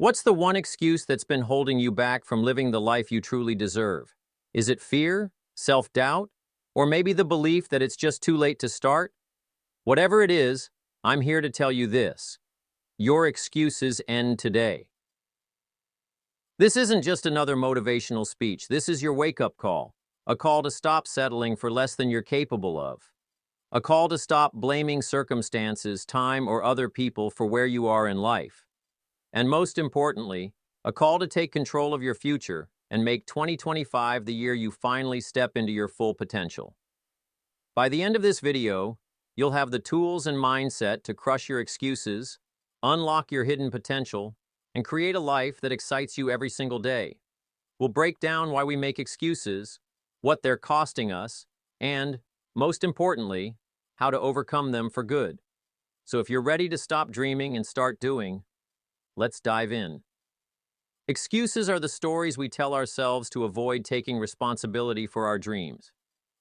What's the one excuse that's been holding you back from living the life you truly deserve? Is it fear, self-doubt, or maybe the belief that it's just too late to start? Whatever it is, I'm here to tell you this. Your excuses end today. This isn't just another motivational speech. This is your wake-up call. A call to stop settling for less than you're capable of. A call to stop blaming circumstances, time, or other people for where you are in life. And most importantly, a call to take control of your future and make 2025 the year you finally step into your full potential. By the end of this video, you'll have the tools and mindset to crush your excuses, unlock your hidden potential, and create a life that excites you every single day. We'll break down why we make excuses, what they're costing us, and, most importantly, how to overcome them for good. So if you're ready to stop dreaming and start doing, let's dive in. Excuses are the stories we tell ourselves to avoid taking responsibility for our dreams.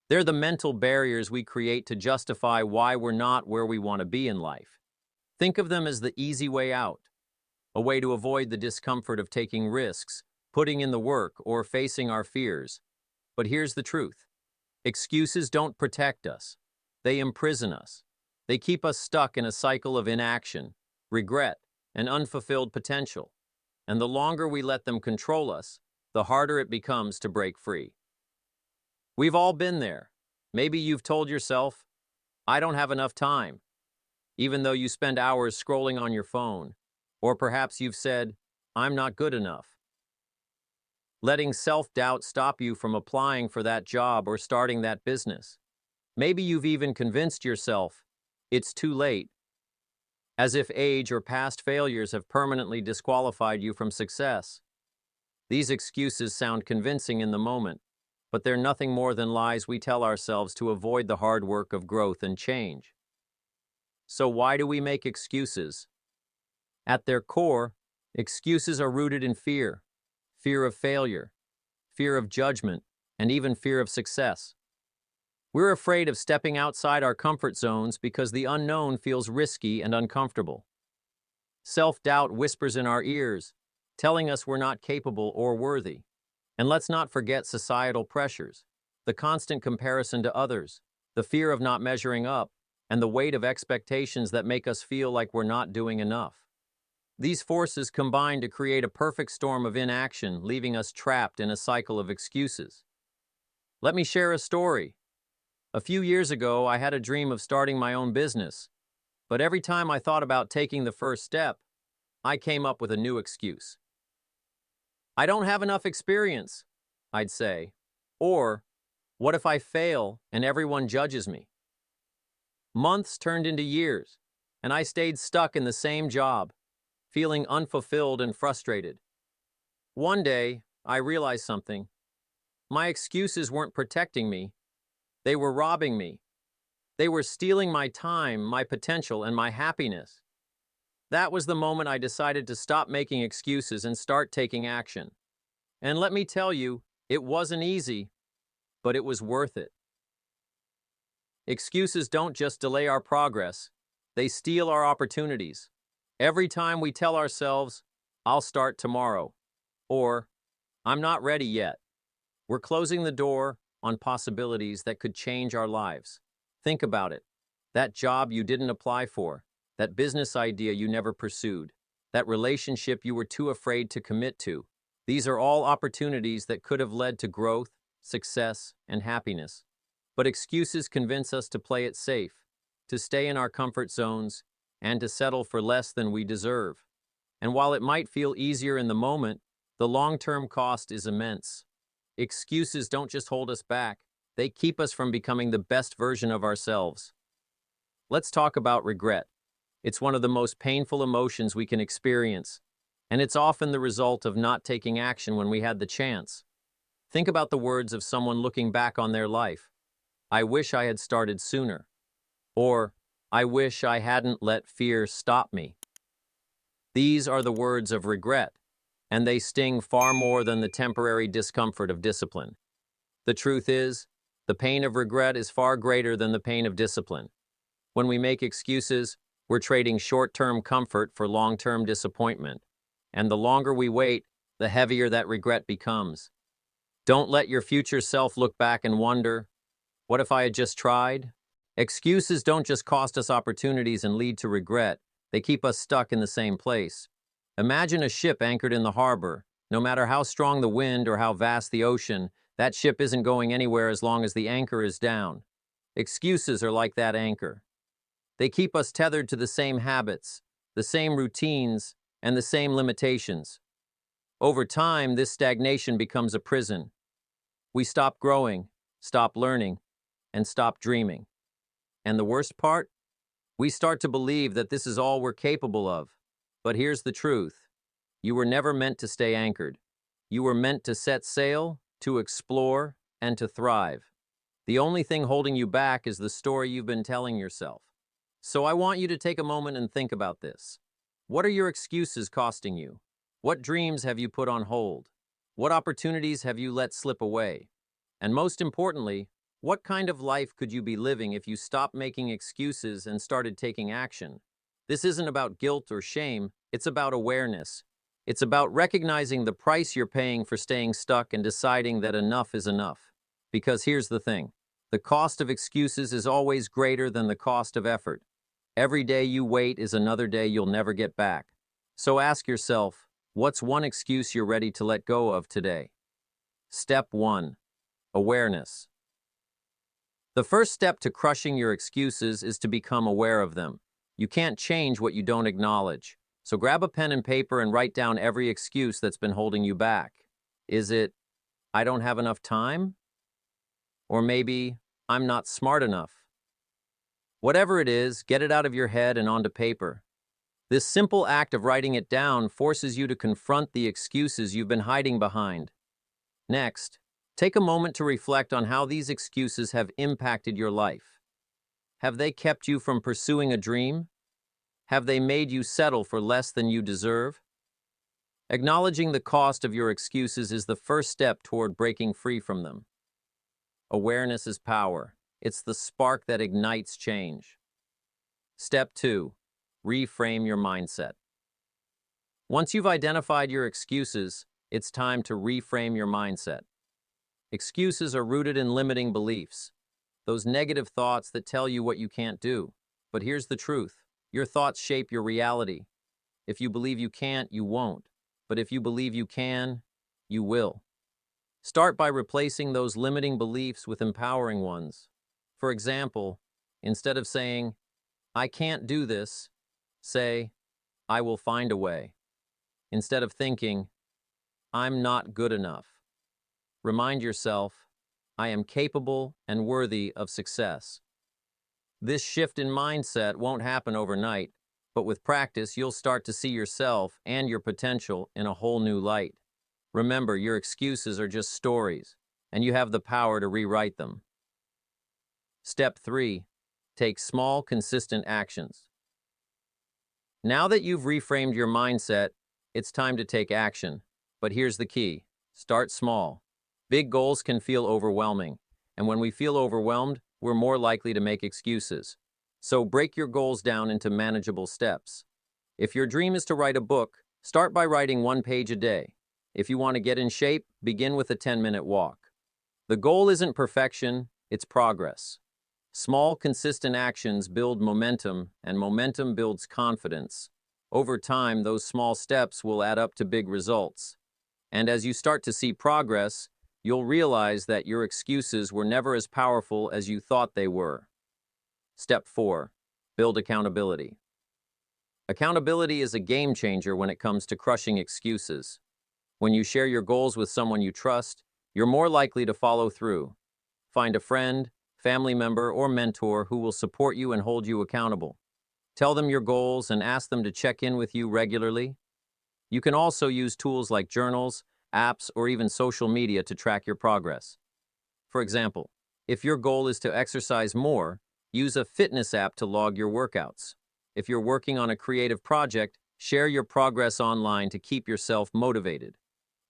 They're the mental barriers we create to justify why we're not where we want to be in life. Think of them as the easy way out, a way to avoid the discomfort of taking risks, putting in the work, or facing our fears. But here's the truth. Excuses don't protect us. They imprison us. They keep us stuck in a cycle of inaction, regret, and unfulfilled potential. And the longer we let them control us, the harder it becomes to break free. We've all been there. Maybe you've told yourself, I don't have enough time, even though you spend hours scrolling on your phone. Or perhaps you've said, I'm not good enough. Letting self-doubt stop you from applying for that job or starting that business. Maybe you've even convinced yourself, it's too late, as if age or past failures have permanently disqualified you from success. These excuses sound convincing in the moment, but they're nothing more than lies we tell ourselves to avoid the hard work of growth and change. So why do we make excuses? At their core, excuses are rooted in fear. Fear of failure, fear of judgment, and even fear of success. We're afraid of stepping outside our comfort zones because the unknown feels risky and uncomfortable. Self-doubt whispers in our ears, telling us we're not capable or worthy. And let's not forget societal pressures, the constant comparison to others, the fear of not measuring up, and the weight of expectations that make us feel like we're not doing enough. These forces combine to create a perfect storm of inaction, leaving us trapped in a cycle of excuses. Let me share a story. A few years ago, I had a dream of starting my own business, but every time I thought about taking the first step, I came up with a new excuse. I don't have enough experience, I'd say. Or, what if I fail and everyone judges me? Months turned into years, and I stayed stuck in the same job, feeling unfulfilled and frustrated. One day, I realized something. My excuses weren't protecting me. They were robbing me. They were stealing my time, my potential, and my happiness. That was the moment I decided to stop making excuses and start taking action. And let me tell you, it wasn't easy, but it was worth it. Excuses don't just delay our progress, they steal our opportunities. Every time we tell ourselves, I'll start tomorrow, or I'm not ready yet, we're closing the door on possibilities that could change our lives. Think about it. That job you didn't apply for, that business idea you never pursued, that relationship you were too afraid to commit to. These are all opportunities that could have led to growth, success, and happiness. But excuses convince us to play it safe, to stay in our comfort zones, and to settle for less than we deserve. And while it might feel easier in the moment, the long-term cost is immense. Excuses don't just hold us back, they keep us from becoming the best version of ourselves. Let's talk about regret. It's one of the most painful emotions we can experience, and it's often the result of not taking action when we had the chance. Think about the words of someone looking back on their life. I wish I had started sooner. Or, I wish I hadn't let fear stop me. These are the words of regret, and they sting far more than the temporary discomfort of discipline. The truth is, the pain of regret is far greater than the pain of discipline. When we make excuses, we're trading short-term comfort for long-term disappointment. And the longer we wait, the heavier that regret becomes. Don't let your future self look back and wonder, what if I had just tried? Excuses don't just cost us opportunities and lead to regret, they keep us stuck in the same place. Imagine a ship anchored in the harbor. No matter how strong the wind or how vast the ocean, that ship isn't going anywhere as long as the anchor is down. Excuses are like that anchor. They keep us tethered to the same habits, the same routines, and the same limitations. Over time, this stagnation becomes a prison. We stop growing, stop learning, and stop dreaming. And the worst part? We start to believe that this is all we're capable of. But here's the truth. You were never meant to stay anchored. You were meant to set sail, to explore, and to thrive. The only thing holding you back is the story you've been telling yourself. So I want you to take a moment and think about this. What are your excuses costing you? What dreams have you put on hold? What opportunities have you let slip away? And most importantly, what kind of life could you be living if you stopped making excuses and started taking action? This isn't about guilt or shame, it's about awareness. It's about recognizing the price you're paying for staying stuck and deciding that enough is enough. Because here's the thing, the cost of excuses is always greater than the cost of effort. Every day you wait is another day you'll never get back. So ask yourself, what's one excuse you're ready to let go of today? Step 1. Awareness. The first step to crushing your excuses is to become aware of them. You can't change what you don't acknowledge. So grab a pen and paper and write down every excuse that's been holding you back. Is it, I don't have enough time? Or maybe, I'm not smart enough? Whatever it is, get it out of your head and onto paper. This simple act of writing it down forces you to confront the excuses you've been hiding behind. Next, take a moment to reflect on how these excuses have impacted your life. Have they kept you from pursuing a dream? Have they made you settle for less than you deserve? Acknowledging the cost of your excuses is the first step toward breaking free from them. Awareness is power. It's the spark that ignites change. Step 2. Reframe your mindset. Once you've identified your excuses, it's time to reframe your mindset. Excuses are rooted in limiting beliefs, those negative thoughts that tell you what you can't do. But here's the truth. Your thoughts shape your reality. If you believe you can't, you won't. But if you believe you can, you will. Start by replacing those limiting beliefs with empowering ones. For example, instead of saying, I can't do this, say, I will find a way. Instead of thinking, I'm not good enough, remind yourself, I am capable and worthy of success. This shift in mindset won't happen overnight, but with practice, you'll start to see yourself and your potential in a whole new light. Remember, your excuses are just stories, and you have the power to rewrite them. Step 3. Take small, consistent actions. Now that you've reframed your mindset, it's time to take action. But here's the key. Start small. Big goals can feel overwhelming, and when we feel overwhelmed, we're more likely to make excuses. So break your goals down into manageable steps. If your dream is to write a book, start by writing 1 page a day. If you want to get in shape, begin with a 10-minute walk. The goal isn't perfection, it's progress. Small, consistent actions build momentum, and momentum builds confidence. Over time, those small steps will add up to big results. And as you start to see progress, you'll realize that your excuses were never as powerful as you thought they were. Step 4. Build accountability. Accountability is a game changer when it comes to crushing excuses. When you share your goals with someone you trust, you're more likely to follow through. Find a friend, family member, or mentor who will support you and hold you accountable. Tell them your goals and ask them to check in with you regularly. You can also use tools like journals, apps, or even social media to track your progress. For example, if your goal is to exercise more, use a fitness app to log your workouts. If you're working on a creative project, share your progress online to keep yourself motivated.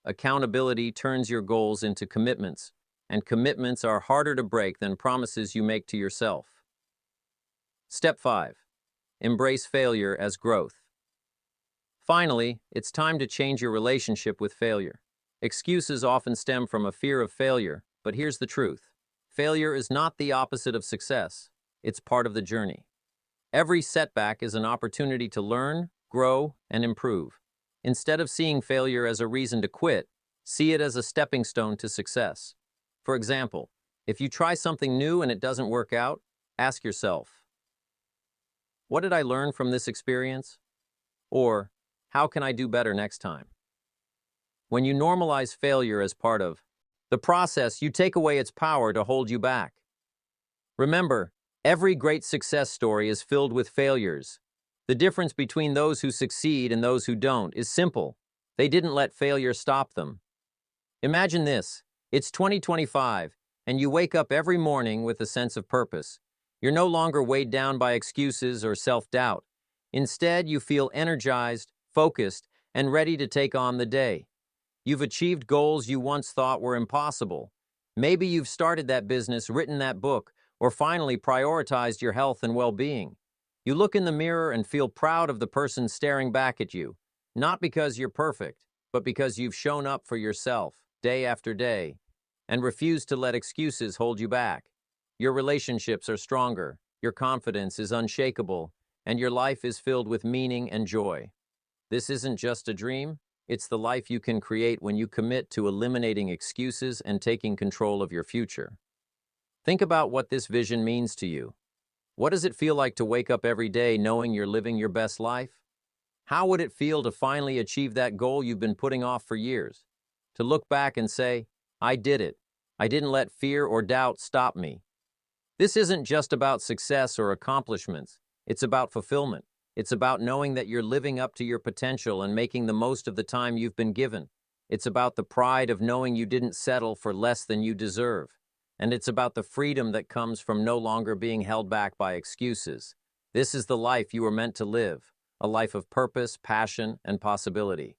Accountability turns your goals into commitments, and commitments are harder to break than promises you make to yourself. Step 5. Embrace failure as growth. Finally, it's time to change your relationship with failure. Excuses often stem from a fear of failure, but here's the truth. Failure is not the opposite of success. It's part of the journey. Every setback is an opportunity to learn, grow, and improve. Instead of seeing failure as a reason to quit, see it as a stepping stone to success. For example, if you try something new and it doesn't work out, ask yourself, what did I learn from this experience? Or, how can I do better next time? When you normalize failure as part of the process, you take away its power to hold you back. Remember, every great success story is filled with failures. The difference between those who succeed and those who don't is simple. They didn't let failure stop them. Imagine this. It's 2025, and you wake up every morning with a sense of purpose. You're no longer weighed down by excuses or self-doubt. Instead, you feel energized, focused, and ready to take on the day. You've achieved goals you once thought were impossible. Maybe you've started that business, written that book, or finally prioritized your health and well-being. You look in the mirror and feel proud of the person staring back at you, not because you're perfect, but because you've shown up for yourself, day after day, and refused to let excuses hold you back. Your relationships are stronger, your confidence is unshakable, and your life is filled with meaning and joy. This isn't just a dream, it's the life you can create when you commit to eliminating excuses and taking control of your future. Think about what this vision means to you. What does it feel like to wake up every day knowing you're living your best life? How would it feel to finally achieve that goal you've been putting off for years? To look back and say, I did it. I didn't let fear or doubt stop me. This isn't just about success or accomplishments. It's about fulfillment. It's about knowing that you're living up to your potential and making the most of the time you've been given. It's about the pride of knowing you didn't settle for less than you deserve. And it's about the freedom that comes from no longer being held back by excuses. This is the life you were meant to live, a life of purpose, passion, and possibility.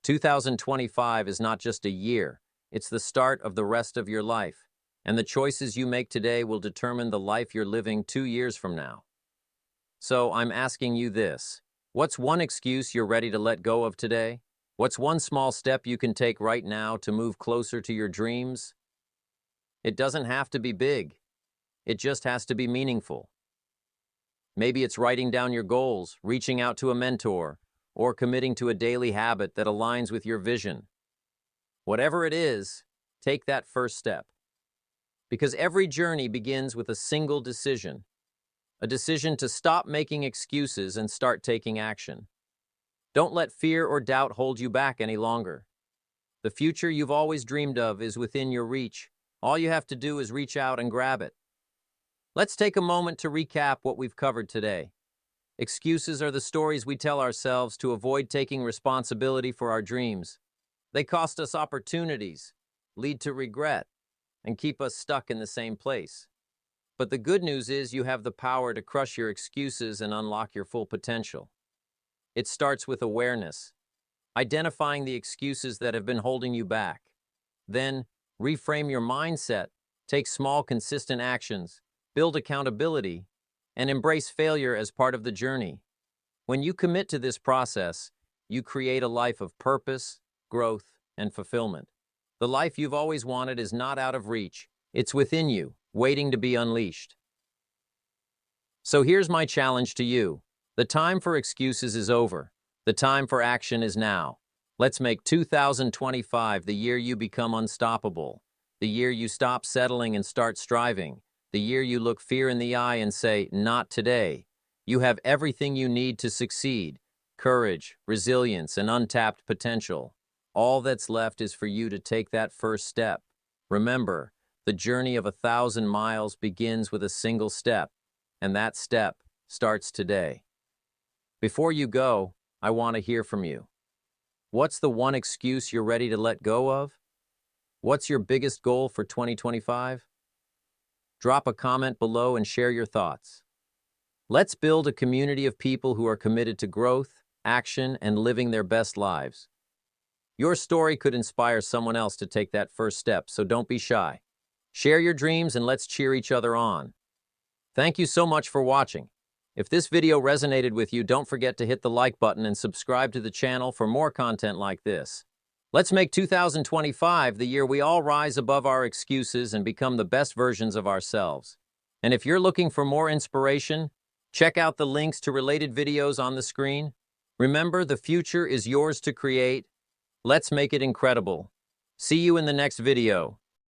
2025 is not just a year, it's the start of the rest of your life. And the choices you make today will determine the life you're living 2 years from now. So I'm asking you this. What's one excuse you're ready to let go of today? What's one small step you can take right now to move closer to your dreams? It doesn't have to be big. It just has to be meaningful. Maybe it's writing down your goals, reaching out to a mentor, or committing to a daily habit that aligns with your vision. Whatever it is, take that first step. Because every journey begins with a single decision. A decision to stop making excuses and start taking action. Don't let fear or doubt hold you back any longer. The future you've always dreamed of is within your reach. All you have to do is reach out and grab it. Let's take a moment to recap what we've covered today. Excuses are the stories we tell ourselves to avoid taking responsibility for our dreams. They cost us opportunities, lead to regret, and keep us stuck in the same place. But the good news is you have the power to crush your excuses and unlock your full potential. It starts with awareness, identifying the excuses that have been holding you back. Then, reframe your mindset, take small, consistent actions, build accountability, and embrace failure as part of the journey. When you commit to this process, you create a life of purpose, growth, and fulfillment. The life you've always wanted is not out of reach. It's within you, waiting to be unleashed. So here's my challenge to you. The time for excuses is over. The time for action is now. Let's make 2025 the year you become unstoppable, the year you stop settling and start striving, the year you look fear in the eye and say, not today. You have everything you need to succeed: courage, resilience, and untapped potential. All that's left is for you to take that first step. Remember, the journey of 1,000 miles begins with a single step, and that step starts today. Before you go, I want to hear from you. What's the one excuse you're ready to let go of? What's your biggest goal for 2025? Drop a comment below and share your thoughts. Let's build a community of people who are committed to growth, action, and living their best lives. Your story could inspire someone else to take that first step, so don't be shy. Share your dreams and let's cheer each other on. Thank you so much for watching. If this video resonated with you, don't forget to hit the like button and subscribe to the channel for more content like this. Let's make 2025 the year we all rise above our excuses and become the best versions of ourselves. And if you're looking for more inspiration, check out the links to related videos on the screen. Remember, the future is yours to create. Let's make it incredible. See you in the next video.